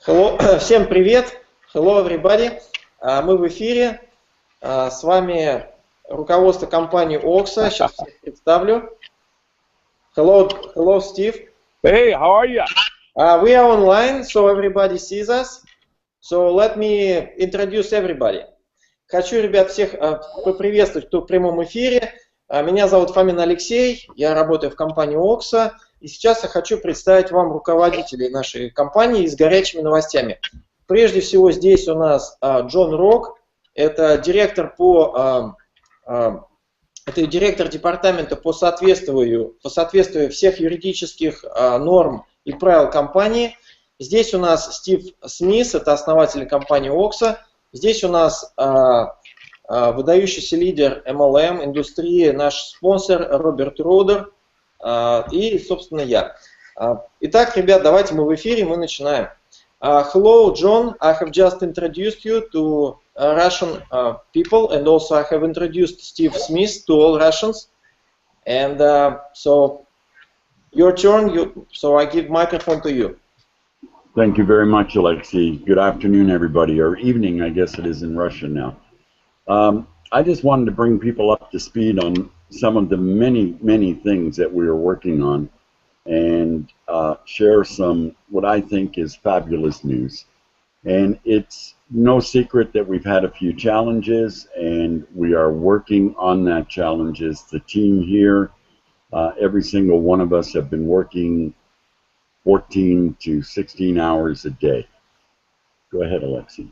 Hello. Всем привет! Hello, everybody! Мы в эфире. С вами руководство компании OXO. Сейчас всех представлю. Hello, Steve. Hey, how are you? We are online, so everybody sees us. So let me introduce everybody. Хочу, ребят, всех поприветствовать, кто в прямом эфире. Меня зовут Фомин Алексей, я работаю в компании OXO. И сейчас я хочу представить вам руководителей нашей компании с горячими новостями. Прежде всего здесь у нас Джон Рок, это директор департамента по соответствию всех юридических норм и правил компании. Здесь у нас Стив Смит, это основатель компании OXO. Здесь у нас выдающийся лидер MLM индустрии, наш спонсор Роберт Родер. И, собственно, я. Итак, ребят, давайте мы в эфире, мы начинаем. Hello, John. I have just introduced you to Russian people, and also I have introduced Steve Smith to all Russians. And so, your turn. So I give microphone to you. Thank you very much, Alexei. Good afternoon, everybody, or evening, I guess it is in Russia now. I just wanted to bring people up to speed on some of the many things that we are working on and share some what I think is fabulous news. And it's no secret that we've had a few challenges and we are working on that challenges. The team here, every single one of us have been working 14 to 16 hours a day. Go ahead, Alexei.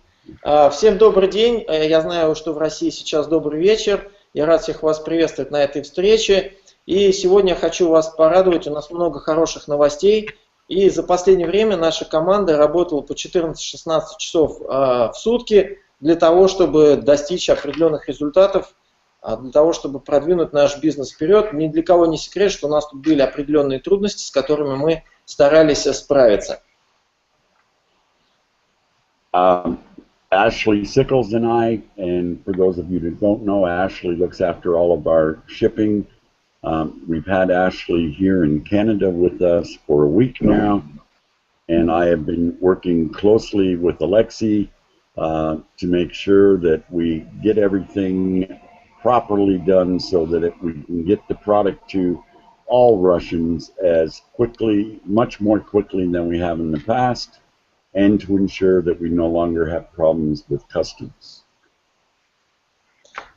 Всем добрый день. Я знаю, что в России сейчас добрый вечер. Я рад всех вас приветствовать на этой встрече. И сегодня я хочу вас порадовать. У нас много хороших новостей. И за последнее время наша команда работала по 14-16 часов в сутки для того, чтобы достичь определенных результатов, для того, чтобы продвинуть наш бизнес вперед. Ни для кого не секрет, что у нас тут были определенные трудности, с которыми мы старались справиться. Ashley Sickles and I, and for those of you that don't know, Ashley looks after all of our shipping. We've had Ashley here in Canada with us for a week now, and I have been working closely with Alexei to make sure that we get everything properly done so that we can get the product to all Russians as quickly, much more quickly than we have in the past, and to ensure that we no longer have problems with customs.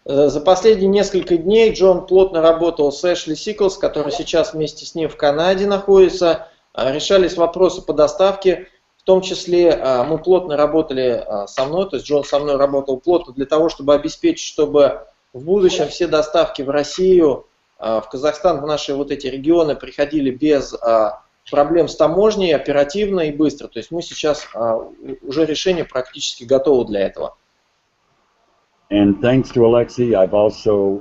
За последние несколько дней Джон плотно работал с Эшли Сиклс, который сейчас вместе с ним в Канаде находится. Решались вопросы по доставке, в том числе мы плотно работали со мной, то есть Джон со мной работал плотно для того, чтобы обеспечить, чтобы в будущем все доставки в Россию, в Казахстан, в наши вот эти регионы приходили без проблем с таможней, оперативно и быстро. То есть мы сейчас уже решение практически готово для этого. And thanks to Alexei, I've also,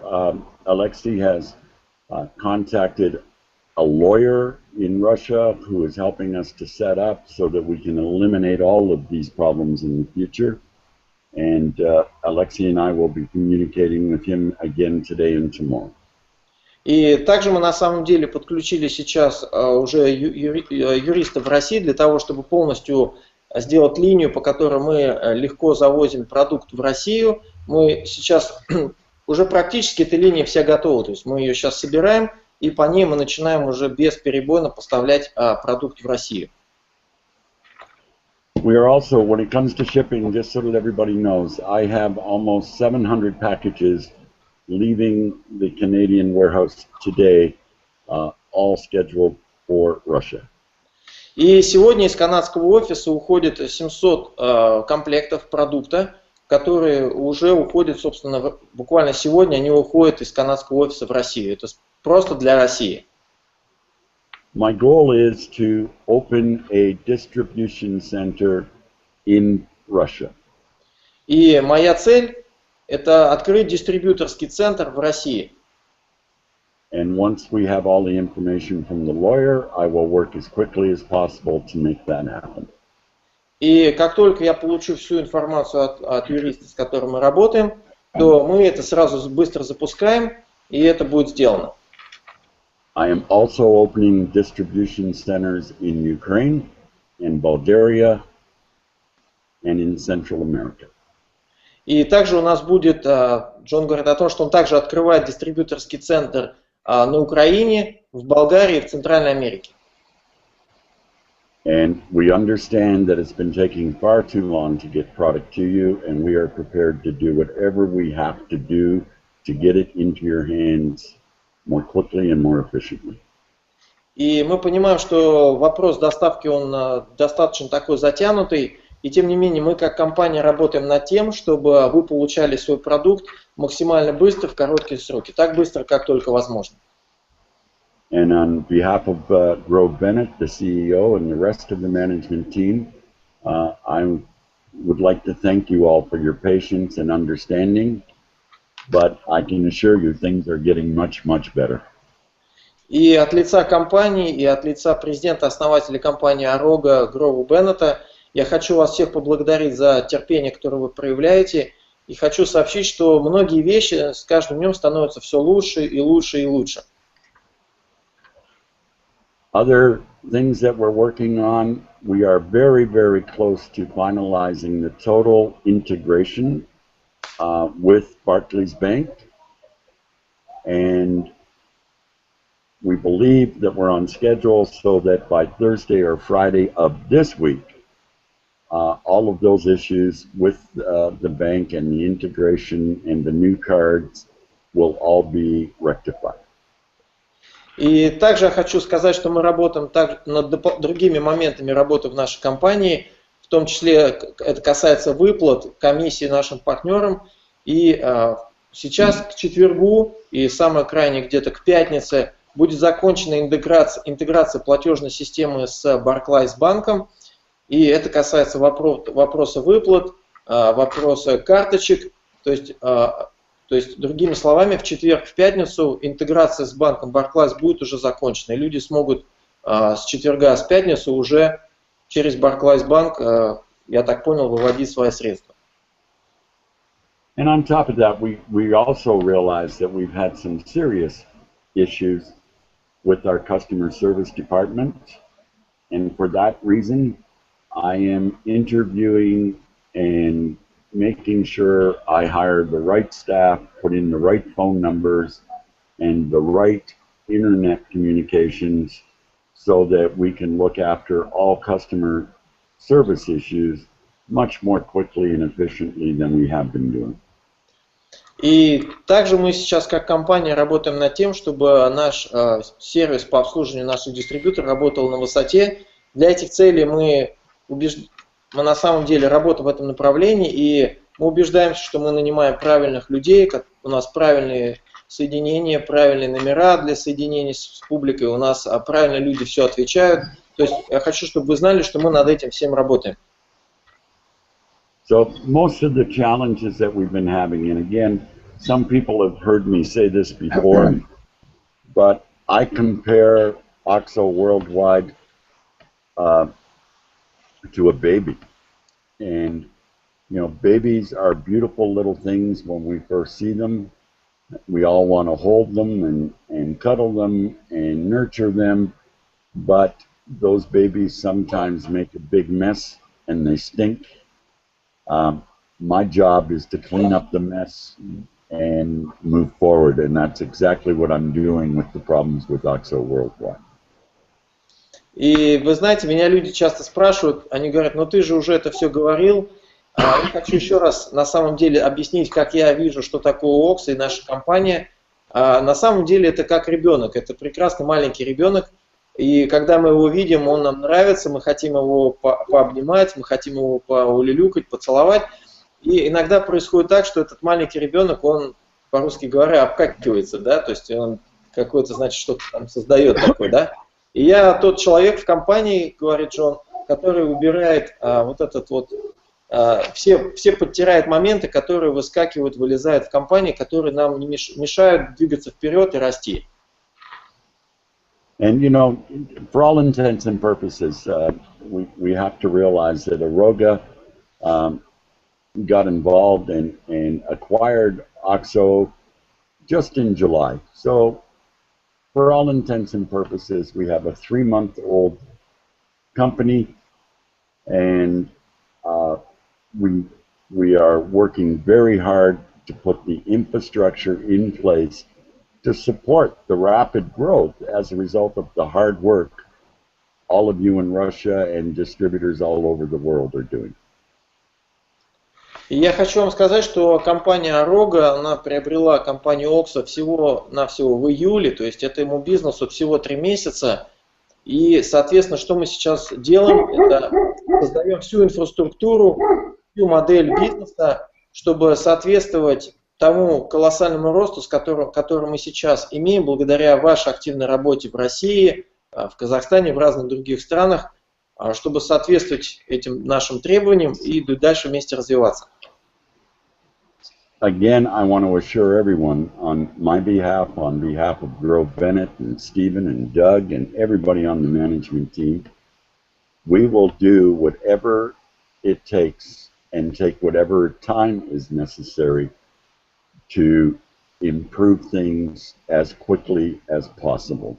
Alexei has contacted a lawyer in Russia who is helping us to set up so that we can eliminate all of these problems in the future. And Alexei and I will be communicating with him again today and tomorrow. И также мы на самом деле подключили сейчас уже юристов в России для того, чтобы полностью сделать линию, по которой мы легко завозим продукт в Россию. Мы сейчас уже практически эта линия вся готова, то есть мы ее сейчас собираем и по ней мы начинаем уже бесперебойно поставлять продукт в Россию. We are also, when it comes to shipping, just so that everybody knows, I have almost 700 packages leaving the Canadian warehouse today, all scheduled for Russia. И сегодня из канадского офиса уходит 700 комплектов продукта, которые уже уходят, собственно, буквально сегодня они уходят из канадского офиса в Россию. Это просто для России. My goal is to open a distribution center in Russia. И моя цель это открыть дистрибьюторский центр в России. And once we have all the information from the lawyer, I will work as quickly as possible to make that happen. И как только я получу всю информацию от юриста, с которым мы работаем, то мы это сразу быстро запускаем, и это будет сделано. I am also opening distribution centers in Ukraine, in Bulgaria, and in Central America. И также у нас будет, Джон говорит о том, что он также открывает дистрибьюторский центр на Украине, в Болгарии и в Центральной Америке. And we understand that it's been taking far too long to get product to you, and we are prepared to do whatever we have to do to get it into your hands more quickly and more efficiently. И мы понимаем, что вопрос доставки, он достаточно такой затянутый, и тем не менее мы как компания работаем над тем, чтобы вы получали свой продукт максимально быстро, в короткие сроки, так быстро, как только возможно. And on behalf of Grove Bennett, the CEO, and the rest of the management team, I would like to thank you all for your patience and understanding, but I can assure you things are getting much, much better. И от лица компании, и от лица президента, основателя компании Арога Грова Беннета, я хочу вас всех поблагодарить за терпение, которое вы проявляете, и хочу сообщить, что многие вещи с каждым днем становятся все лучше и лучше и лучше. Other things that we're working on, we are very, very close to finalizing the total integration with Barclays Bank, and we believe that we're on schedule so that by Thursday or Friday of this week, all of those issues with the bank and the integration and the new cards will all be rectified. И также я хочу сказать, что мы работаем над другими моментами работы в нашей компании, в том числе это касается выплат комиссии нашим партнерам. И сейчас к четвергу и самое крайнее где-то к пятнице будет закончена интеграция платежной системы с Barclays банком. И это касается вопроса выплат, вопроса карточек. То есть, другими словами, в четверг, в пятницу интеграция с банком Barclays будет уже закончена. И люди смогут с четверга, с пятницы уже через Barclays банк, я так понял, выводить свои средства. And on top of that, we also realize that we've had some serious issues with our customer service department. And for that reason, I am interviewing and making sure I hire the right staff, put in the right phone numbers, and the right internet communications so that we can look after all customer service issues much more quickly and efficiently than we have been doing. И также мы сейчас как компания работаем над тем, чтобы наш сервис по обслуживанию наших дистрибьюторов работал на высоте. Для этих целей мы на самом деле работаем в этом направлении, и мы убеждаемся, что мы нанимаем правильных людей, у нас правильные соединения, правильные номера для соединения с публикой, у нас правильные люди все отвечают. То есть я хочу, чтобы вы знали, что мы над этим всем работаем. So most of the challenges that we've been having, and again, some people have heard me say this before, but I compare OXO World Wide to a baby. And, you know, babies are beautiful little things when we first see them. We all want to hold them and cuddle them and nurture them, but those babies sometimes make a big mess and they stink. My job is to clean up the mess and move forward, and that's exactly what I'm doing with the problems with OXO World Wide. И вы знаете, меня люди часто спрашивают, они говорят, ну ты же уже это все говорил. Я хочу еще раз на самом деле объяснить, как я вижу, что такое OXO и наша компания. На самом деле это как ребенок, это прекрасный маленький ребенок. И когда мы его видим, он нам нравится, мы хотим его пообнимать, мы хотим его поулюлюкать, поцеловать. И иногда происходит так, что этот маленький ребенок, он, по-русски говоря, обкакивается, да, то есть он какой-то, значит, что-то там создает такое, да. И я тот человек в компании, говорит Джон, который убирает вот этот вот, все подтирает моменты, которые выскакивают, вылезают в компании, которые нам не мешают двигаться вперед и расти. And you know, for all intents and purposes, we have to realize that Aroga got involved and acquired OXO just in July. So for all intents and purposes, we have a 3-month-old company, and we are working very hard to put the infrastructure in place to support the rapid growth as a result of the hard work all of you in Russia and distributors all over the world are doing. И я хочу вам сказать, что компания Рога, она приобрела компанию OXO всего-навсего в июле, то есть этому бизнесу всего 3 месяца. И, соответственно, что мы сейчас делаем, это создаем всю инфраструктуру, всю модель бизнеса, чтобы соответствовать тому колоссальному росту, который мы сейчас имеем, благодаря вашей активной работе в России, в Казахстане, в разных других странах, чтобы соответствовать этим нашим требованиям и дальше вместе развиваться. Again, I want to assure everyone on my behalf, on behalf of Grove Bennett and Stephen and Doug and everybody on the management team, we will do whatever it takes and take whatever time is necessary to improve things as quickly as possible.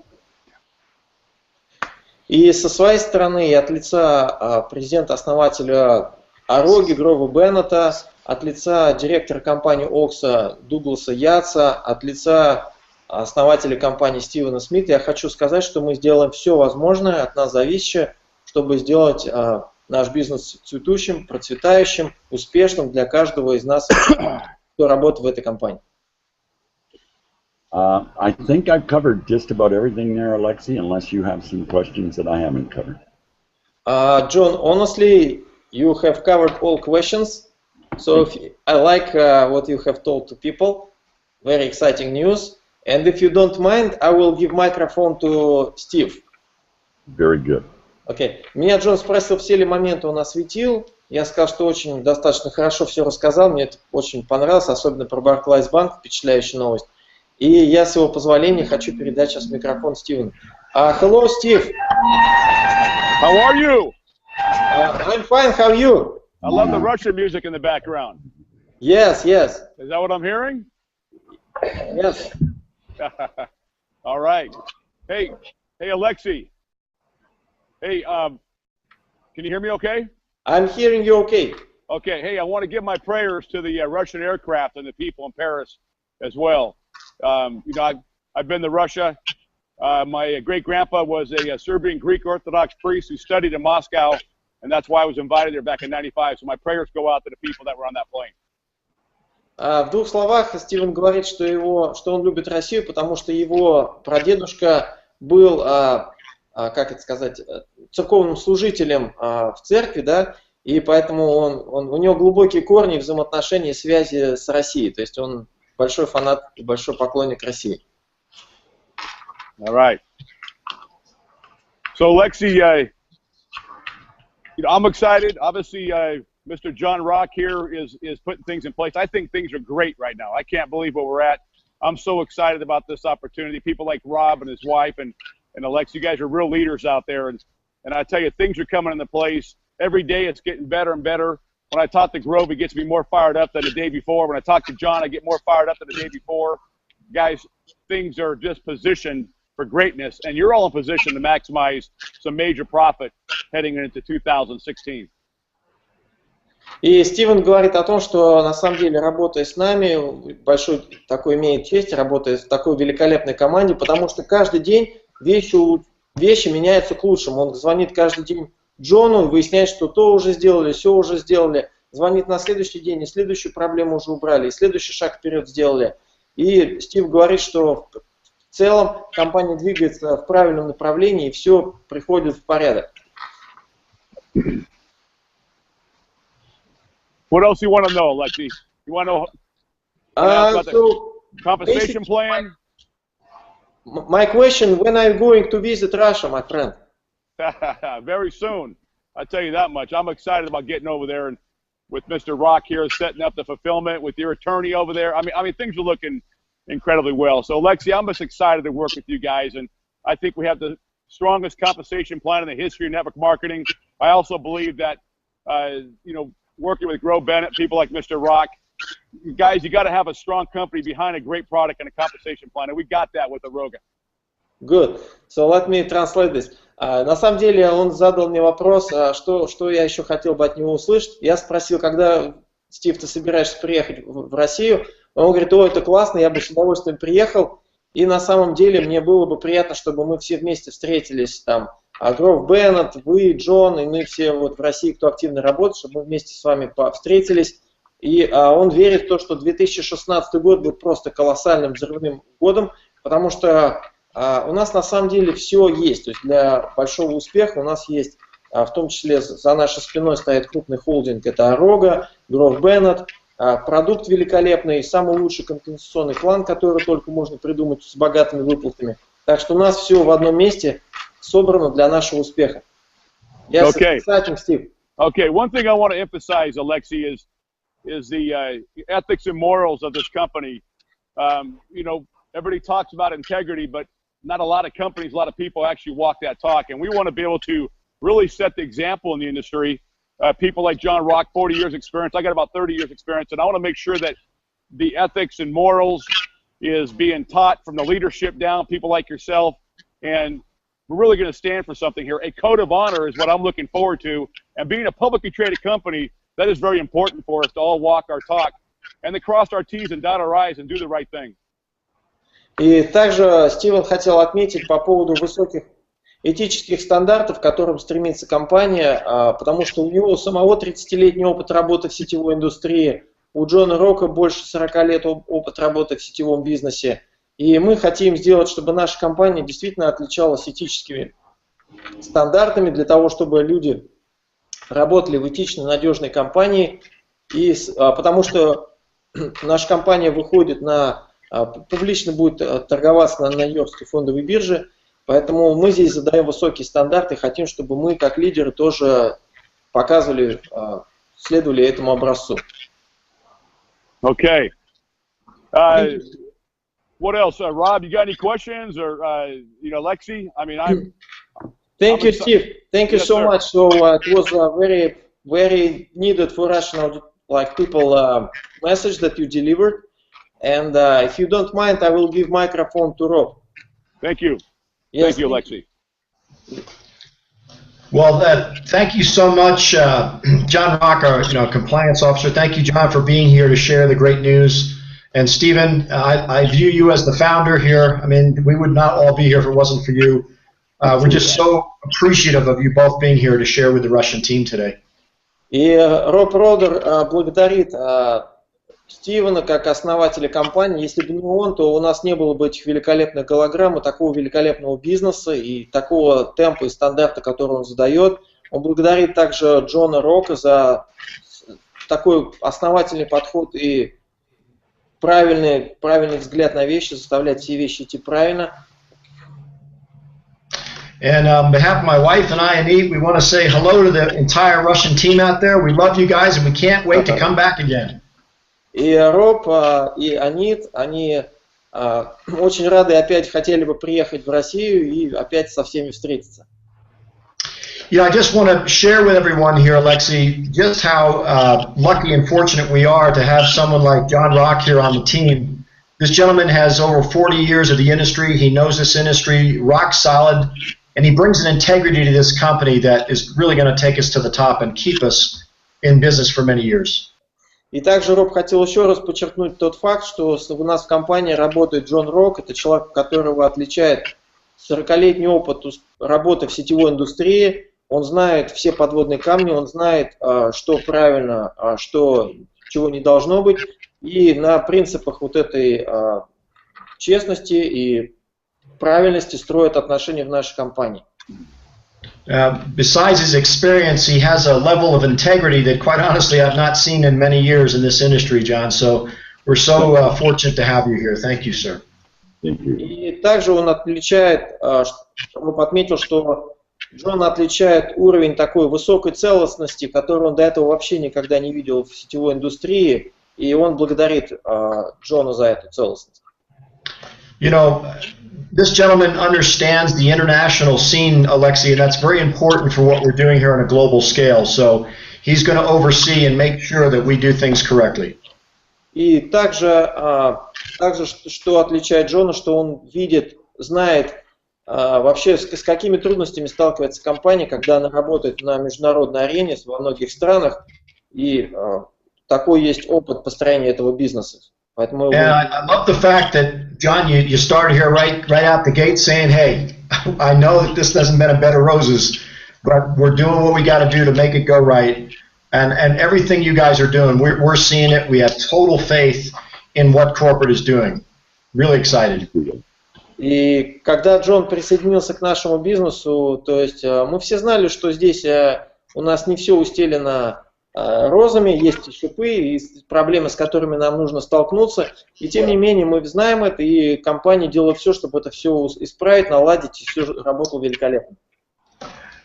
И со своей стороны, и от лица президента-основателя Ороги Грова Беннета, от лица директора компании OXO Дугласа Яца, от лица основателя компании Стивена Смита, я хочу сказать, что мы сделаем все возможное от нас зависящее, чтобы сделать наш бизнес цветущим, процветающим, успешным для каждого из нас, кто работает в этой компании. I think I've covered just about everything there, Alexei, unless you have some questions that I haven't covered. John, honestly, you have covered all questions. So I like what you have told to people. Very exciting news. And if you don't mind, I will give microphone to Steve. Very good. Okay. Меня Джон спросил, все ли моменты он осветил. Я сказал, что очень достаточно хорошо все рассказал. Мне это очень понравилось, особенно про Barclays Bank, впечатляющая новость. И я, с его позволения, хочу передать сейчас микрофон Стивену. Hello, Steve. How are you? I'm fine. How are you? I love the Russian music in the background. Yes, yes. Is that what I'm hearing? Yes. All right. Hey, Alexei. Hey, can you hear me okay? I'm hearing you okay. Okay. Hey, I want to give my prayers to the Russian aircraft and the people in Paris as well. You know, I've been to Russia. My great-grandpa was a Serbian Greek Orthodox priest who studied in Moscow, and that's why I was invited there back in '95. So my prayers go out to the people that were on that plane. В двух словах Стивен говорит, что он любит Россию, потому что его прадедушка был, как это сказать, церковным служителем в церкви, да, и поэтому у него глубокие корни, взаимоотношения и связи с Россией. То есть он большой фанат и большой поклонник России. All right. So, Alexei, you know, I'm excited. Obviously, Mr. John Rock here is putting things in place. I think things are great right now. I can't believe where we're at. I'm so excited about this opportunity. People like Rob and his wife and Alexei, you guys are real leaders out there. And I tell you, things are coming into place. Every day it's getting better and better. When I talk to Grove, it gets me more fired up than the day before. When I talk to John, I get more fired up than the day before. Guys, things are just positioned for greatness, and you're all in position to maximize some major profit heading into 2016. И Стивен говорит о том, что на самом деле, работая с нами, большой такой имеет честь, работая в такой великолепной команде, потому что каждый день вещи меняются к лучшему. Он звонит каждый день Джону, выясняет, что то уже сделали, все уже сделали, звонит на следующий день, и следующую проблему уже убрали, и следующий шаг вперед сделали. И Стив говорит, что в целом компания двигается в правильном направлении, и все приходит в порядок. What else you want to know, Alexei? You want to know about the compensation plan? My question, when are you going to visit Russia, my friend? Very soon. I'll tell you that much. I'm excited about getting over there and with Mr. Rock here setting up the fulfillment with your attorney over there. I mean things are looking incredibly well. So Alexei, I'm just excited to work with you guys, and I think we have the strongest compensation plan in the history of network marketing. I also believe that you know, working with Grove Bennett, people like Mr. Rock, guys, you got to have a strong company behind a great product and a compensation plan, and we got that with Aroga. Good. So let me translate this. На самом деле он задал мне вопрос, что я еще хотел бы от него услышать. Я спросил, когда, Стив, ты собираешься приехать в Россию? Он говорит, о, это классно, я бы с удовольствием приехал. И на самом деле мне было бы приятно, чтобы мы все вместе встретились, там, Гроф Беннет, вы, Джон, и мы все вот в России, кто активно работает, чтобы мы вместе с вами встретились. И он верит в то, что 2016 год будет просто колоссальным взрывным годом, потому что у нас на самом деле все есть. То есть для большого успеха у нас есть, в том числе за нашей спиной стоит крупный холдинг, это Рога, Гроф Беннет, продукт великолепный, самый лучший компенсационный план, который только можно придумать с богатыми выплатами. Так что у нас все в одном месте собрано для нашего успеха. Okay. Exciting, Steve. Okay, one thing I want to emphasize, Alexei, is the ethics and morals of this company. You know, everybody talks about integrity, but not a lot of companies, a lot of people actually walk that talk. And we want to be able to really set the example in the industry. People like John Rock, 40 years experience. I got about 30 years experience. And I want to make sure that the ethics and morals is being taught from the leadership down, people like yourself. And we're really going to stand for something here. A code of honor is what I'm looking forward to. And being a publicly traded company, that is very important for us to all walk our talk and to cross our T's and dot our I's and do the right thing. И также Стивен хотел отметить по поводу высоких этических стандартов, к которым стремится компания, потому что у него самого 30-летний опыт работы в сетевой индустрии, у Джона Рока больше 40 лет опыт работы в сетевом бизнесе. И мы хотим сделать, чтобы наша компания действительно отличалась этическими стандартами для того, чтобы люди работали в этичной, надежной компании. И, потому что наша компания выходит публично будет торговаться на Нью-Йоркской фондовой бирже. Поэтому мы здесь задаем высокие стандарты и хотим, чтобы мы, как лидеры, тоже показывали, следовали этому образцу. Okay. What else, Rob? You got any questions, or you know, Lexi? I mean, Thank you, Steve. Thank you so much. So it was a very, very needed for Russian people message that you delivered. And if you don't mind, I will give microphone to Rob. Thank you. Yes, thank you, Lexi. Well, thank you so much, John Rock, our compliance officer. Thank you, John, for being here to share the great news. And Stephen, I view you as the founder here. I mean, we would not all be here if it wasn't for you. We're just so appreciative of you both being here to share with the Russian team today. И Роб Родер благодарит Стивена как основателя компании. Если бы не он, то у нас не было бы этих великолепных голограмм, такого великолепного бизнеса и такого темпа и стандарта, который он задает. Он благодарит также Джона Рока за такой основательный подход и правильный взгляд на вещи, заставлять все вещи идти правильно. And on behalf of my wife and I, Anit, we want to say hello to the entire Russian team out there. We love you guys, and we can't wait to come back again. И Роб, и Анит, они очень рады и опять хотели бы приехать в Россию и опять со всеми встретиться. Yeah, I just want to share with everyone here, Alexei, just how lucky and fortunate we are to have someone like John Rock here on the team. This gentleman has over 40 years of the industry. He knows this industry rock solid, and he brings an integrity to this company that is really going to take us to the top and keep us in business for many years. И также Роб хотел еще раз подчеркнуть тот факт, что у нас в компании работает Джон Рок. Это человек, которого отличает 40-летний опыт работы в сетевой индустрии. Он знает все подводные камни, он знает, что правильно, чего не должно быть. И на принципах вот этой честности и правильности строит отношения в нашей компании. Besides his experience, he has a level of integrity that, quite honestly, I've not seen in many years in this industry, John. So we're so fortunate to have you here. Thank you, sir. Thank you. И также он отличает, Роб отметил, что Джон отличает уровень такой высокой целостности, который он до этого вообще никогда не видел в сетевой индустрии, и он благодарит Джона за эту целостность. You know, this gentleman understands the international scene, Alexei, and that's very important for what we're doing here on a global scale. So he's going to oversee and make sure that we do things correctly. И также, что отличает Джона, что он знает вообще с какими трудностями сталкивается компания, когда она работает на международной арене во многих странах, и такой есть опыт построения этого бизнеса. Поэтому I love the fact that, John, you started here right out the gate saying, hey, I know that this doesn't mean a bed of roses, but we're doing what we got to do to make it go right. And everything you guys are doing, we're seeing it. We have total faith in what corporate is doing. Really excited. И когда Джон присоединился к нашему бизнесу, то есть мы все знали, что здесь у нас не все устелено розами, есть шипы и проблемы, с которыми нам нужно столкнуться. И тем не менее мы знаем это, и компания делает все, чтобы это все исправить, наладить, и все работало великолепно.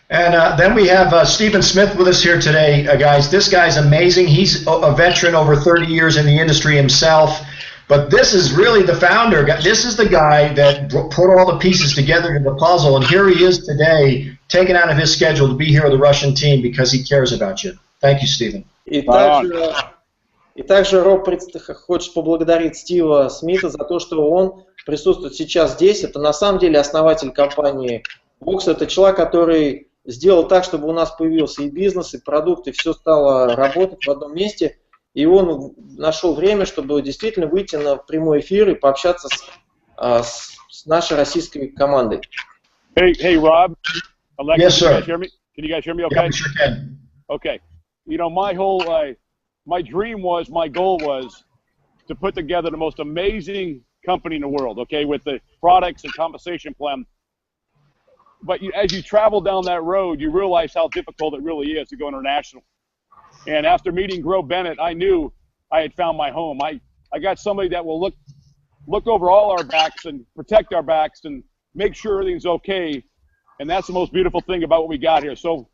And then we have Stephen Smith with us here today, guys. This guy's amazing. He's a veteran, over 30 years in the industry himself. But this is really the founder. This is the guy that put all the pieces together in the puzzle. And here he is today, taken out of his schedule to be here with the Russian team because he cares about you. Thank you, Stephen. И также Роб хочет поблагодарить Стива Смита за то, что он присутствует сейчас здесь. Это на самом деле основатель компании OXO. Это человек, который сделал так, чтобы у нас появился и бизнес, и продукт, и все стало работать в одном месте. И он нашел время, чтобы действительно выйти на прямой эфир и пообщаться с нашей российской командой. Hey, Rob. Alexa, yes, sir. Can you guys hear me okay? Yeah, we sure can. Okay. You know, my goal was to put together the most amazing company in the world, okay, with the products and compensation plan. But as you travel down that road, you realize how difficult it really is to go international. And after meeting Gro Bennett, I knew I had found my home. I got somebody that will look over all our backs and protect our backs and make sure everything's okay. And that's the most beautiful thing about what we got here. So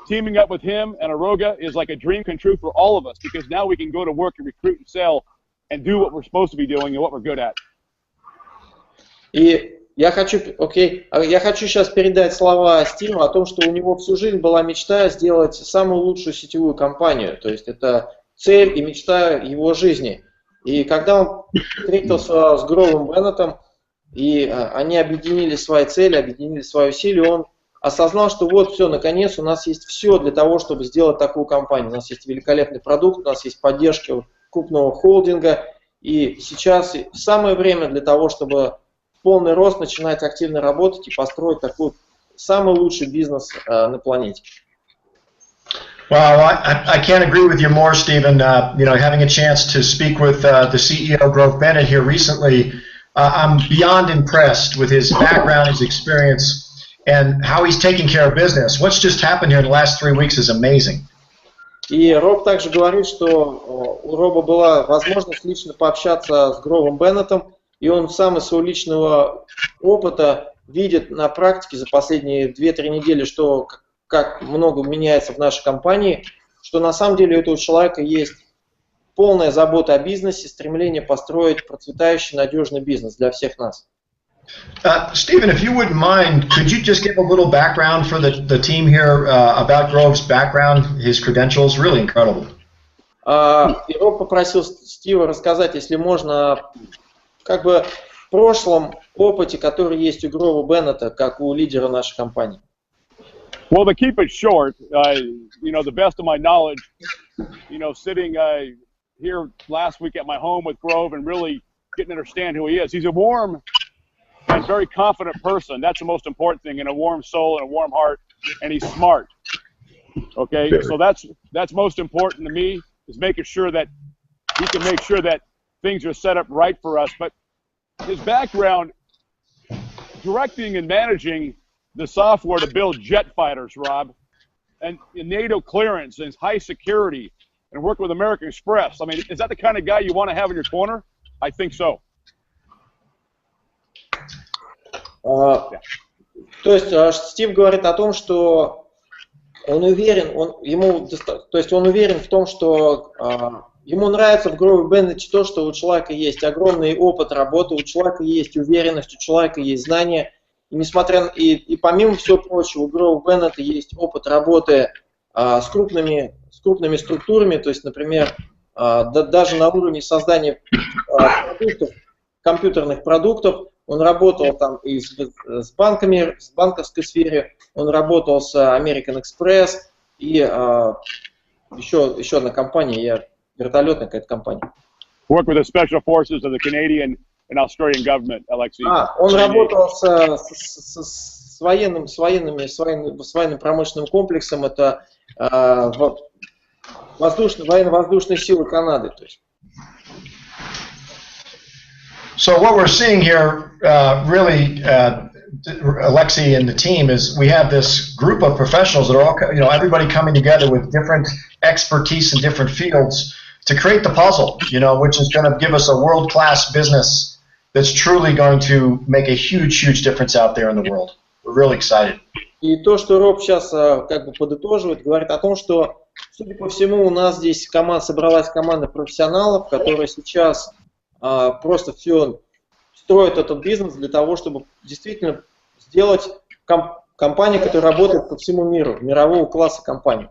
teaming up with him and Aroga is like a dream come true for all of us, because now we can go to work and recruit and sell and do what we're supposed to be doing and what we're good at. И я хочу сейчас передать слова Стиву о том, что у него всю жизнь была мечта сделать самую лучшую сетевую компанию. То есть это цель и мечта его жизни. И когда он встретился с Гровом Беннетом, и они объединили свои цели, объединили свои усилия, он осознал, что вот все, наконец у нас есть все для того, чтобы сделать такую компанию. У нас есть великолепный продукт, у нас есть поддержка крупного холдинга, и сейчас самое время для того, чтобы в полный рост начинать активно работать и построить такой самый лучший бизнес на планете. Well, I can't agree with you more, Stephen. You know, having a chance to speak with the CEO, Grove Bennett, here recently, I'm beyond impressed with his background, his experience, and how he's taking care of business. What's just happened here in the last 3 weeks is amazing. И Роб также говорит, что у Роба была возможность лично пообщаться с Гровом Беннетом, и он сам из своего личного опыта видит на практике за последние 2-3 недели, что как много меняется в нашей компании, что на самом деле у этого человека есть полная забота о бизнесе, стремление построить процветающий, надежный бизнес для всех нас. Stephen, if you wouldn't mind, could you just give a little background for the team here about Grove's background, his credentials? Really incredible. И Роб попросил Стива рассказать, если можно, как бы в прошлом опыте, который есть у Грова Беннета, как у лидера нашей компании. Well, to keep it short, you know, the best of my knowledge, you know, sitting here last week at my home with Grove and really getting to understand who he is. He's a warm and very confident person. That's the most important thing, and a warm soul and a warm heart, and he's smart. Okay, so that's most important to me, is making sure that he can make sure that things are set up right for us. But his background, directing and managing the software to build jet fighters, Rob, and NATO clearance and high security, and work with American Express. I mean, is that the kind of guy you want to have in your corner? I think so. То есть Стив говорит о том, что он уверен, он уверен в том, что ему нравится в Грове Беннете то, что у человека есть огромный опыт работы, у человека есть уверенность, у человека есть знания. И несмотря и помимо всего прочего, у Грова Беннета есть опыт работы с крупными структурами, то есть, например, даже на уровне создания компьютерных продуктов. Он работал там и с банками, с банковской сфере, он работал с American Express и еще одна компания, вертолетная какая-то компания. Work with the special forces of the Canadian and Australian government, Alexei. Он работал с военным промышленным комплексом, это военно-воздушные силы Канады. То есть. So what we're seeing here, really, Alexei and the team, is we have this group of professionals that are all, everybody coming together with different expertise in different fields to create the puzzle, which is going to give us a world-class business that's truly going to make a huge, huge difference out there in the world. We're really excited. И то, что Роб сейчас как бы подытоживает, говорит о том, что, судя по всему, у нас здесь собралась команда профессионалов, которые сейчас просто все строят этот бизнес для того, чтобы действительно сделать компанию, которая работает по всему миру, мирового класса компании.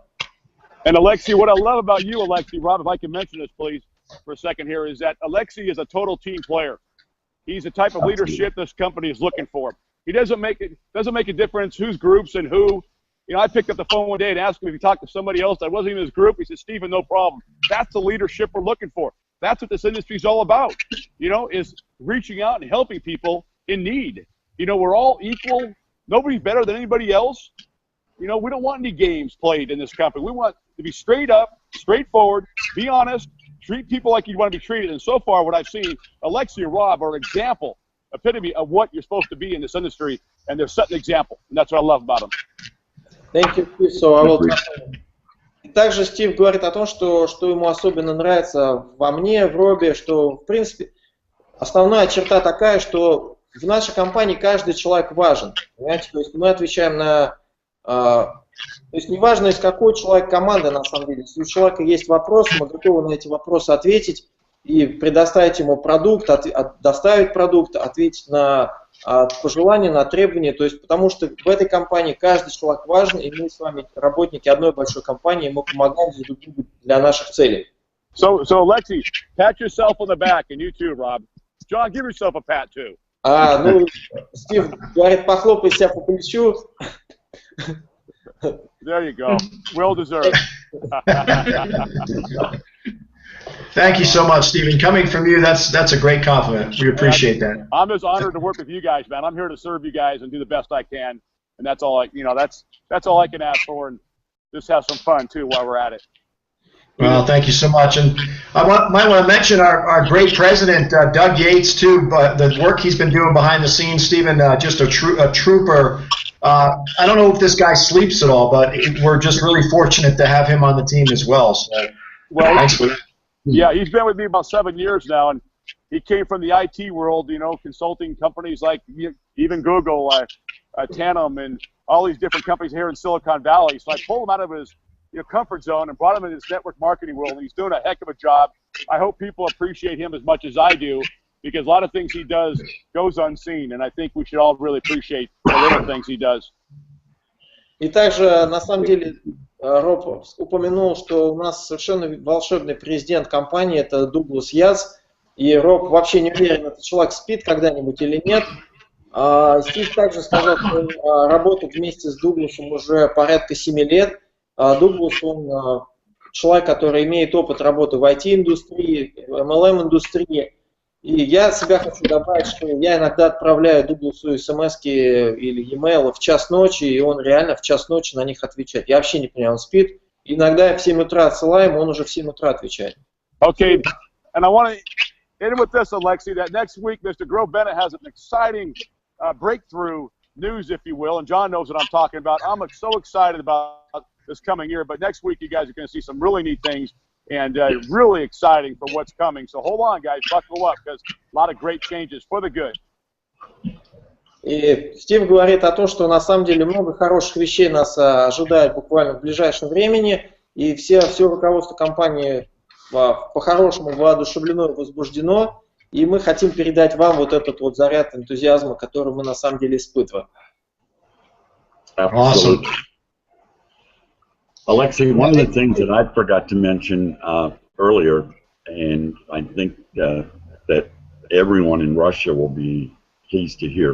And Alexei, what I love about you, Alexei, Rob, if I can mention this, please, for a second here, is that Alexei is a total team player. He's the type of leadership this company is looking for. He doesn't make a difference whose groups and who. I picked up the phone one day and asked him if he talked to somebody else that wasn't even his group. He said, Stephen, no problem. That's the leadership we're looking for. That's what this industry is all about, is reaching out and helping people in need. We're all equal. Nobody's better than anybody else. We don't want any games played in this company. We want to be straight up, straightforward, be honest, treat people like you want to be treated. And so far, what I've seen, Alexei and Rob are an example, epitome of what you're supposed to be in this industry, and they're setting an example. And that's what I love about them. Thank you, Steve. So I will Также Стив говорит о том, что ему особенно нравится во мне, в Робе, что, в принципе, основная черта такая, что в нашей компании каждый человек важен. Понимаете? То есть мы отвечаем на... То есть неважно, из какой человек команды, на самом деле. Если у человека есть вопросы, мы готовы на эти вопросы ответить и предоставить ему продукт, доставить продукт, ответить на пожелания, на требования. То есть, потому что в этой компании каждый человек важен, и мы с вами работники одной большой компании, мы помогаем друг другу для наших целей. So Alexei, pat yourself on the back, and you too, Rob. John, give yourself a pat too. Стив говорит, похлопай себя по плечу. There you go. Well deserved. Thank you so much, Stephen. Coming from you, that's a great compliment. We appreciate that. I'm just honored to work with you guys, man. I'm here to serve you guys and do the best I can, and that's all that's all I can ask for, and just have some fun too while we're at it. Well, thank you so much, and I might want to mention our great president, Doug Yates, too. But the work he's been doing behind the scenes, Stephen, just a trooper. I don't know if this guy sleeps at all, but we're just really fortunate to have him on the team as well. So, thanks for that. Yeah, he's been with me about 7 years now, and he came from the IT world, consulting companies like even Google, Tandem, and all these different companies here in Silicon Valley. So I pulled him out of his comfort zone and brought him into this network marketing world, and he's doing a heck of a job. I hope people appreciate him as much as I do, because a lot of things he does goes unseen, and I think we should all really appreciate the little things he does. И также, на самом деле, Роб упомянул, что у нас совершенно волшебный президент компании, это Дуглас Яц, и Роб вообще не уверен, этот человек спит когда-нибудь или нет. Стив также сказал, что он работает вместе с Дугласом уже порядка 7 лет. Дуглас, он человек, который имеет опыт работы в IT-индустрии, в MLM-индустрии. И я от себя хочу добавить, что я иногда отправляю Дугласу смс-ки или e-mail в час ночи, и он реально в час ночи на них отвечает. Я вообще не понимаю, он спит. Иногда я в 7 утра отсылаю, он уже в 7 утра отвечает. Okay, and I want to end with this, Alexei, that next week Mr. Grove Bennett has an exciting breakthrough news, if you will, and John knows what I'm talking about. I'm so excited about this coming year, but next week you guys are going to see some really neat things. And really exciting for what's coming. So hold on, guys, buckle up, because a lot of great changes for the good. И Стив говорит о том, что на самом деле много хороших вещей нас ожидает буквально в ближайшем времени, и все руководство компании по-хорошему воодушевлено и возбуждено, и мы хотим передать вам вот этот вот заряд энтузиазма, который мы на самом деле испытываем. Awesome. Alexei, one of the things that I forgot to mention earlier, and I think that everyone in Russia will be pleased to hear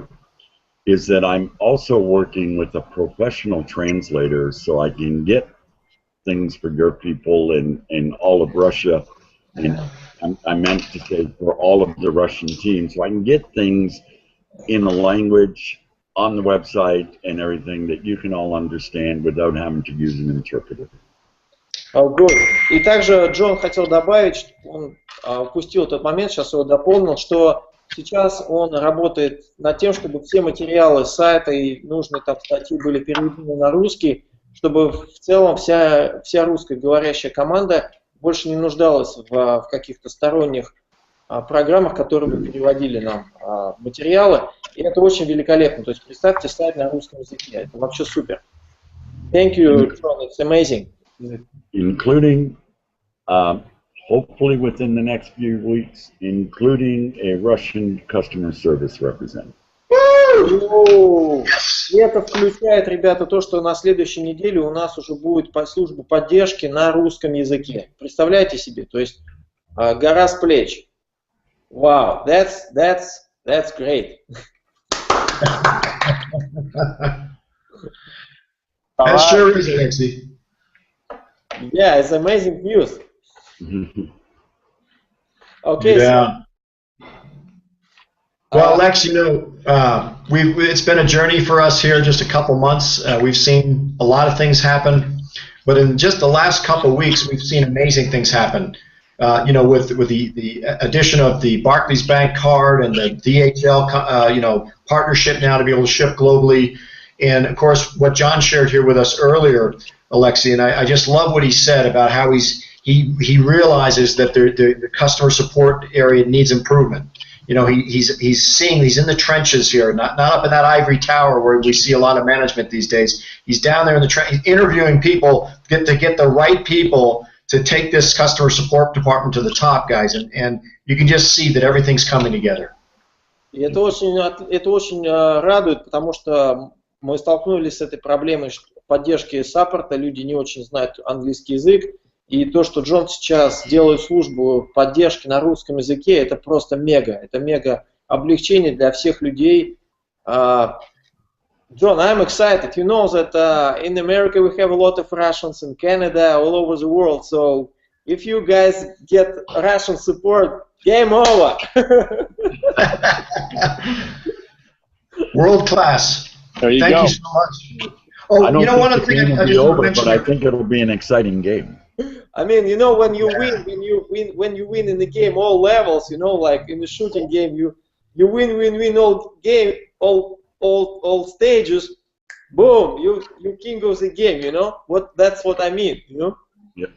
is that I'm also working with a professional translator so I can get things for your people in all of Russia, and I meant to say for all of the Russian team, so I can get things in the language on the website and everything that you can all understand without having to use an interpreter. Oh, good. И также Джон хотел добавить, что он упустил этот момент, сейчас его дополнил, что сейчас он работает над тем, чтобы все материалы сайта и нужные там статьи были переведены на русский, чтобы в целом вся русскоговорящая команда больше не нуждалась в каких-то сторонних программах, которые бы переводили нам материалы. И это очень великолепно. То есть представьте сайт на русском языке. Это вообще супер. Thank you, John. It's amazing. Including, hopefully within the next few weeks, including a Russian customer service representative. И это включает, ребята, то, что на следующей неделе у нас уже будет служба поддержки на русском языке. Представляете себе? То есть гора с плеч. Wow, that's great. That sure is, Alexei. Yeah, it's amazing news. Okay. Yeah. Well, Lex, you know, it's been a journey for us here, just a couple months. We've seen a lot of things happen, but in just the last couple weeks, we've seen amazing things happen. You know, with the addition of the Barclays Bank card and the DHL, you know, partnership now to be able to ship globally, and of course, what John shared here with us earlier, Alexei, and I just love what he said about how he realizes that the customer support area needs improvement. You know, he's seeing, he's in the trenches here, not up in that ivory tower where we see a lot of management these days. He's down there in the trenches, interviewing people to get the right people to take this customer support department to the top, guys, and you can just see that everything's coming together. И это очень радует, потому что мы столкнулись с этой проблемой поддержки саппорта, люди не очень знают английский язык, и то, что Джон сейчас делает службу поддержки на русском языке, это просто это мега облегчение для всех людей. John, I'm excited. You know that in America we have a lot of Russians, in Canada, all over the world. So if you guys get Russian support, game over. World class. There you Thank go. you so much. Oh, I don't you know, think one the other thing game will I be just want over, to mention. but I think it'll be an exciting game. I mean, you know, when you win in the game, all levels, you know, like in the shooting game, you win all game, all stages. Boom, you king of the game, you know? That's what I mean, you know? Yep.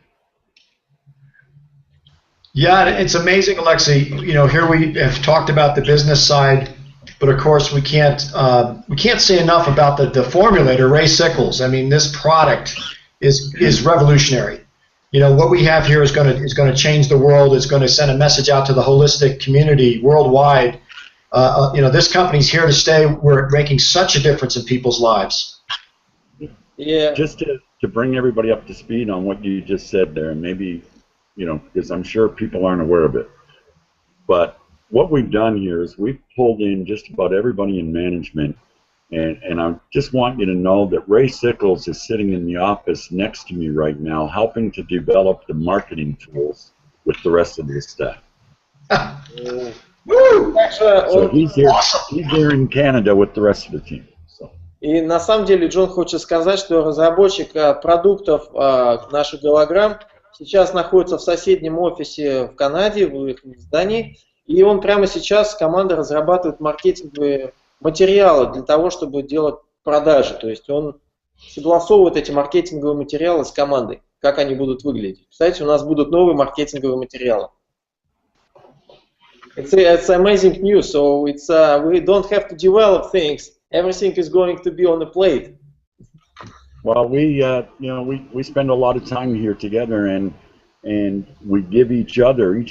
Yeah, it's amazing, Alexei. You know, here we have talked about the business side, but of course we can't say enough about the formulator, Ray Sickles. I mean, this product is revolutionary. You know, what we have here is going to change the world. It's going to send a message out to the holistic community worldwide. You know, this company's here to stay. We're making such a difference in people's lives. Yeah. Just to bring everybody up to speed on what you just said there, and maybe, you know, because I'm sure people aren't aware of it, but what we've done here is we've pulled in just about everybody in management, and I just want you to know that Ray Sickles is sitting in the office next to me right now, helping to develop the marketing tools with the rest of the staff. So he's here in Canada with the rest of the team. So. И на самом деле Джон хочет сказать, что разработчик продуктов наших голограмм сейчас находится в соседнем офисе в Канаде, в их здании, и он прямо сейчас, команда разрабатывает маркетинговые материалы для того, чтобы делать продажи. То есть он согласовывает эти маркетинговые материалы с командой, как они будут выглядеть. Кстати, у нас будут новые маркетинговые материалы. It's amazing news. So it's we don't have to develop things. Everything is going to be on the plate. Well, you know, we spend a lot of time here together, and we give each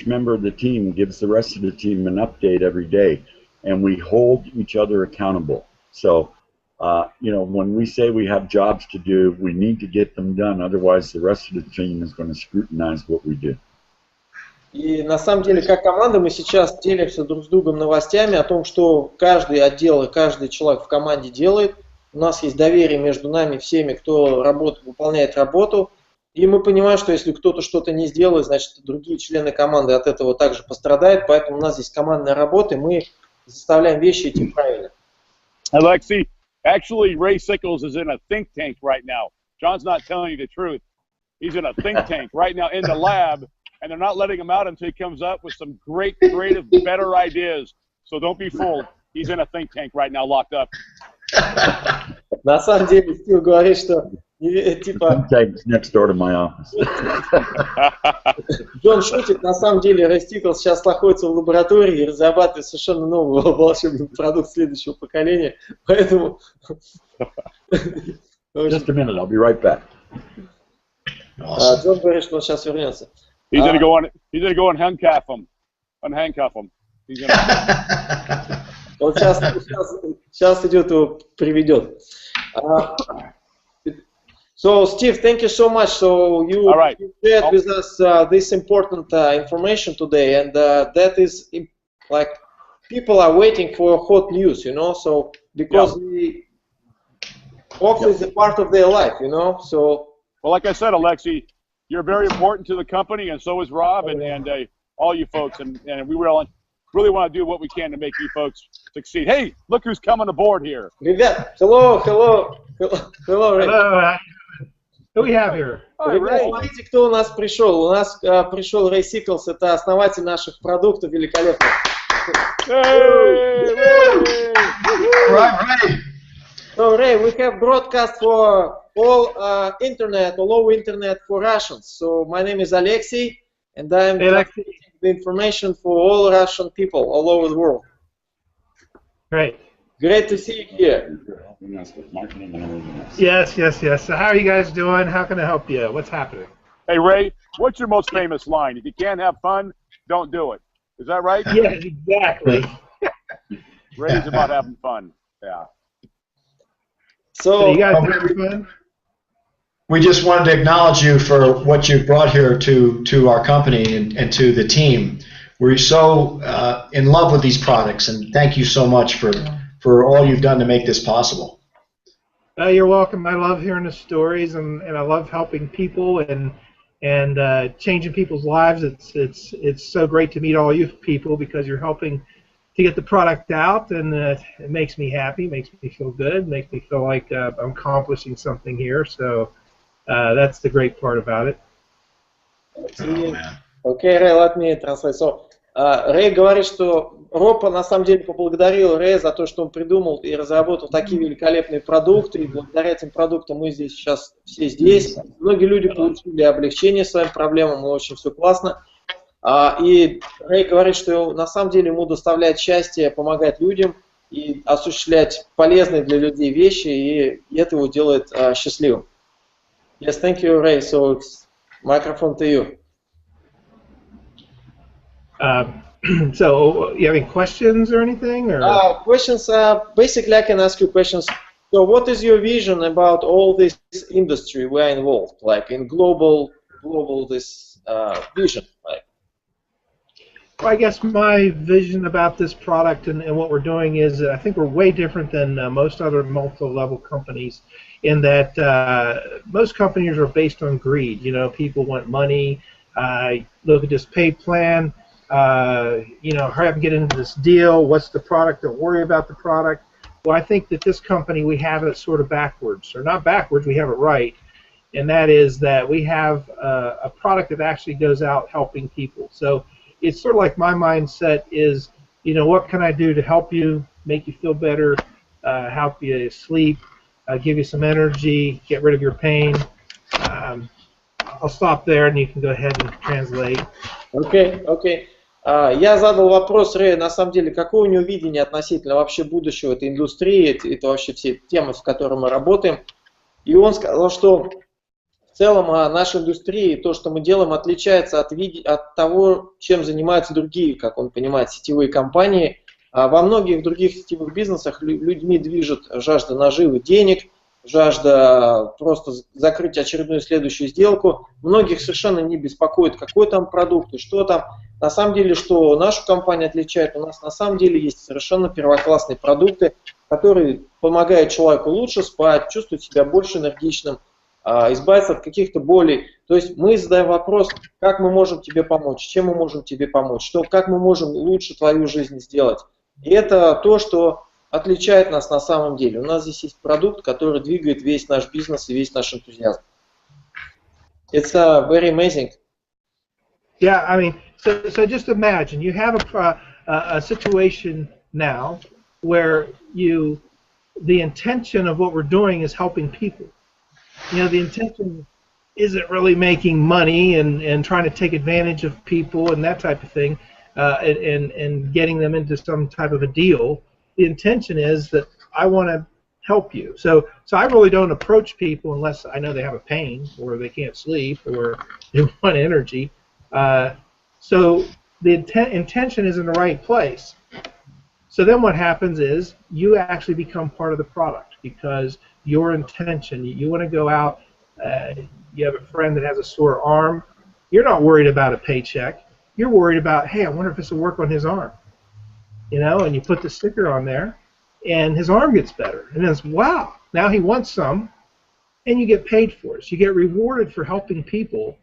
member of the team gives the rest of the team an update every day, and we hold each other accountable. So, you know, when we say we have jobs to do, we need to get them done. Otherwise, the rest of the team is going to scrutinize what we do. И на самом деле, как команда, мы сейчас делимся друг с другом новостями о том, что каждый отдел и каждый человек в команде делает. У нас есть доверие между нами всеми, кто выполняет работу. И мы понимаем, что если кто-то что-то не сделает, значит, другие члены команды от этого также пострадают. Поэтому у нас здесь командная работа, и мы заставляем вещи идти правильно. Alexei, actually, Ray Sickles is in a think tank right now. John's not telling you the truth. He's in a think tank right now in the lab, and they're not letting him out until he comes up with some great, creative, better ideas. So don't be fooled. He's in a think tank right now, locked up. На самом деле, Стив говорит, что типа... Next door to my office. Джон шутит, на самом деле Рэй Стиклс сейчас находится в лаборатории и разрабатывает совершенно новый волшебный продукт следующего поколения, поэтому... Just a minute, I'll be right back. Джон говорит, что он сейчас вернется. He's gonna go and handcuff him. Unhandcuff him. Он сейчас идет, его приведет. So, Steve, thank you so much. So you shared with us this important information today, and that is like people are waiting for hot news, you know. So because OXO is a part of their life, you know. So well, like I said, Alexei, you're very important to the company, and so is Rob, and all you folks, and we really want to do what we can to make you folks succeed. Hey, look who's coming aboard here. Ребят, hello, Ray. Hello. Who we have here? Ребят, смотрите, кто у нас пришел. У нас пришел Рэй Сиклс, это основатель наших продуктов, великолепно. Right. So Ray, we have broadcast for all internet, all over internet for Russians. So my name is Alexei, and I'm transmitting the information for all Russian people all over the world. Great. Great to see you here. Yes. So how are you guys doing? How can I help you? What's happening? Hey, Ray, what's your most famous line? If you can't have fun, don't do it. Is that right? Yes, exactly. Ray's about having fun. Yeah. So you guys having fun? We just wanted to acknowledge you for what you brought here to our company and to the team. We're so in love with these products, and thank you so much for all you've done to make this possible. You're welcome. I love hearing the stories, and I love helping people and changing people's lives. It's so great to meet all you people because you're helping to get the product out, and it makes me happy, makes me feel good, makes me feel like I'm accomplishing something here. So that's the great part about it. Okay, Ray, let me translate. So, Рэй говорит, что Ропа на самом деле поблагодарил Рэя за то, что он придумал и разработал такие великолепные продукты, и благодаря этим продуктам мы здесь сейчас все здесь. Многие люди получили облегчение своим проблемам, и очень все классно. И Рэй говорит, что на самом деле ему доставляет счастье помогать людям и осуществлять полезные для людей вещи, и это его делает счастливым. Yes, thank you, Ray. So, it's microphone to you. So, you have any questions or anything? Or? Questions. Basically, I can ask you questions. So, what is your vision about all this industry we are involved, like in global this vision? Like? Well, I guess my vision about this product and what we're doing is I think we're way different than most other multi-level companies in that most companies are based on greed. You know, people want money. Look at this pay plan. You know, hurry up and get into this deal. What's the product? Don't worry about the product. Well, I think that this company, we have it sort of backwards. Or not backwards, we have it right. And that is that we have a product that actually goes out helping people. So it's sort of like my mindset is, you know, what can I do to help you, make you feel better, help you sleep, give you some energy, get rid of your pain. I'll stop there and you can go ahead and translate. Okay. Я задал вопрос Рэю, на самом деле, какое у него видение относительно вообще будущего этой индустрии, это вообще все темы, с которыми мы работаем. И он сказал, что в целом наша индустрия, то, что мы делаем, отличается от того, чем занимаются другие, как он понимает, сетевые компании. Во многих других сетевых бизнесах людьми движет жажда наживы денег, жажда просто закрыть очередную следующую сделку. Многих совершенно не беспокоит, какой там продукт и что там. На самом деле, что нашу компанию отличает, у нас на самом деле есть совершенно первоклассные продукты, которые помогают человеку лучше спать, чувствовать себя больше энергичным, избавиться от каких-то болей. То есть мы задаем вопрос, как мы можем тебе помочь, чем мы можем тебе помочь, как мы можем лучше твою жизнь сделать. И это то, что отличает нас на самом деле. У нас здесь есть продукт, который двигает весь наш бизнес и весь наш энтузиазм. It's very amazing. Yeah, I mean, so just imagine you have a situation now where the intention of what we're doing is helping people. You know, the intention isn't really making money and trying to take advantage of people and that type of thing, and getting them into some type of a deal. The intention is that I want to help you. So I really don't approach people unless I know they have a pain or they can't sleep or they want energy. So the intention is in the right place. So then what happens is you actually become part of the product because your intention, you want to go out, you have a friend that has a sore arm, you're not worried about a paycheck, you're worried about, hey, I wonder if this will work on his arm. You know, and you put the sticker on there, and his arm gets better. And then it's, wow, now he wants some, and you get paid for it. So you get rewarded for helping people.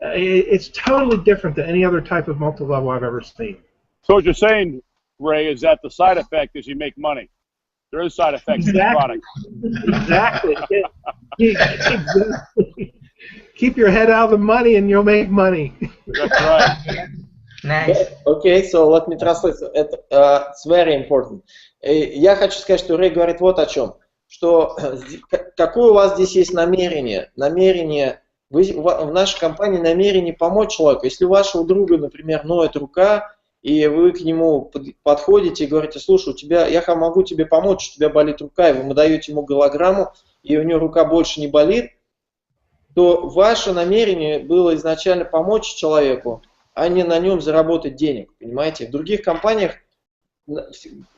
It's totally different than any other type of multi-level I've ever seen. So what you're saying, Ray, is that the side effect is you make money. There is side effects to the product. Exactly. Exactly. Keep your head out of the money and you'll make money. That's right. Nice. Okay, so let me translate. It's very important. Я хочу сказать, что Рэй говорит вот о чем. Что какое у вас здесь есть намерение? В нашей компании намерение помочь человеку. Если у вашего друга, например, ноет рука, и вы к нему подходите и говорите, слушай, я могу тебе помочь, у тебя болит рука, и вы даете ему голограмму, и у него рука больше не болит, то ваше намерение было изначально помочь человеку, а не на нем заработать денег, понимаете? В других компаниях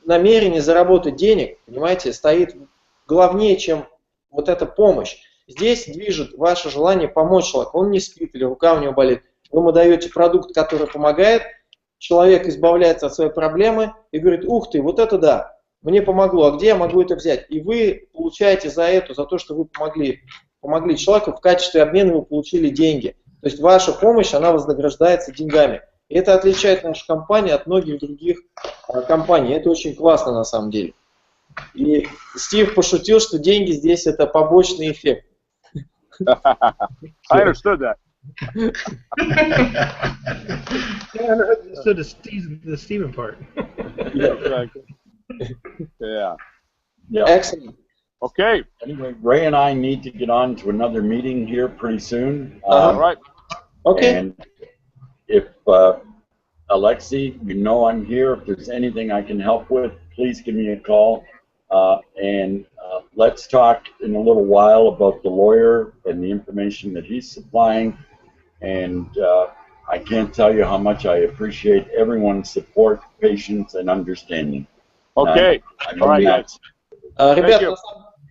намерение заработать денег, понимаете, стоит главнее, чем вот эта помощь. Здесь движет ваше желание помочь человеку. Он не спит или рука у него болит. Вы ему даете продукт, который помогает, человек избавляется от своей проблемы и говорит, ух ты, вот это да, мне помогло, а где я могу это взять? И вы получаете за то, что вы помогли человеку, в качестве обмена вы получили деньги. То есть ваша помощь, она вознаграждается деньгами. И это отличает нашу компанию от многих других компаний. Это очень классно на самом деле. И Стив пошутил, что деньги здесь это побочный эффект. I understood that. I understood the Steven part. Yeah. Excellent. Okay. Anyway, Ray and I need to get on to another meeting here pretty soon. All right. Okay. And if Alexei, you know I'm here. If there's anything I can help with, please give me a call. And let's talk in a little while about the lawyer and the information that he's supplying. And I can't tell you how much I appreciate everyone's support, patience, and understanding. Okay. All right, guys. Ребята,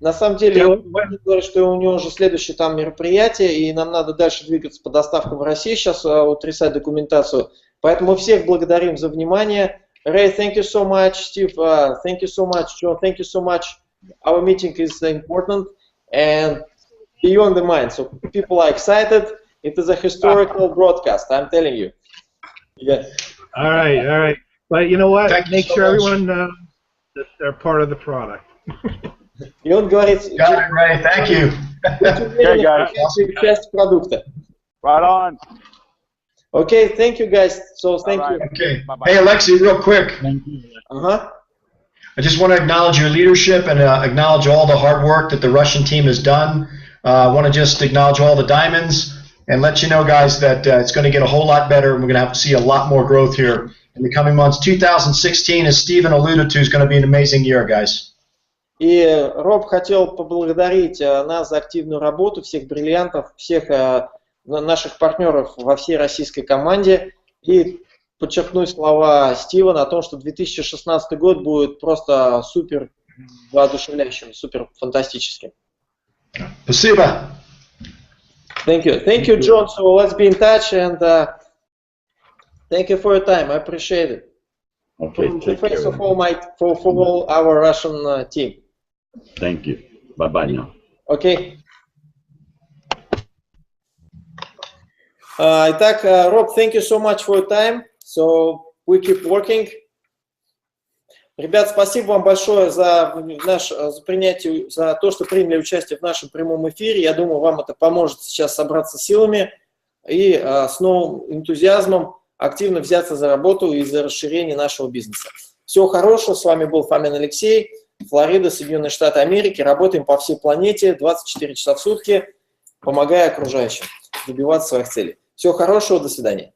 на самом деле, он говорит, что у него уже следующее там мероприятие, и нам надо дальше двигаться по доставкам в России, сейчас утрясать документацию. Поэтому всех благодарим за внимание. Ray, thank you so much. Steve, thank you so much. John, thank you so much. Our meeting is important and beyond the mind. So people are excited. It is a historical broadcast, I'm telling you. Yeah. All right. But you know what? Make sure everyone knows that they're part of the product. И он говорит, Got it, Ray. Thank you. Okay, guys. Часть продукта. Right on. Okay, thank you guys. So thank you. Okay. Bye-bye. Hey, Alexei, real quick. Uh-huh. I just want to acknowledge your leadership and acknowledge all the hard work that the Russian team has done. I want to just acknowledge all the diamonds and let you know, guys, that it's going to get a whole lot better, and we're going to have to see a lot more growth here in the coming months. 2016, as Stephen alluded to, is going to be an amazing year, guys. И Роб хотел поблагодарить нас за активную работу, всех бриллиантов, всех наших партнеров во всей российской команде и подчеркнуть слова Стива о том, что 2016 год будет просто супер воодушевляющим, супер фантастическим. Спасибо. Thank you, John. So let's be in touch, and thank you for your time. I appreciate it. Okay, From the take face care. of all for all our Russian team. Thank you. Bye-bye now. Okay. Итак, Rob, thank you so much for your time. So we keep working. Ребят, спасибо вам большое за принятие, за то, что приняли участие в нашем прямом эфире. Я думаю, вам это поможет сейчас собраться силами и с новым энтузиазмом активно взяться за работу и за расширение нашего бизнеса. Всего хорошего. С вами был Фомин Алексей, Флорида, Соединенные Штаты Америки. Работаем по всей планете 24 часа в сутки, помогая окружающим добиваться своих целей. Всего хорошего. До свидания.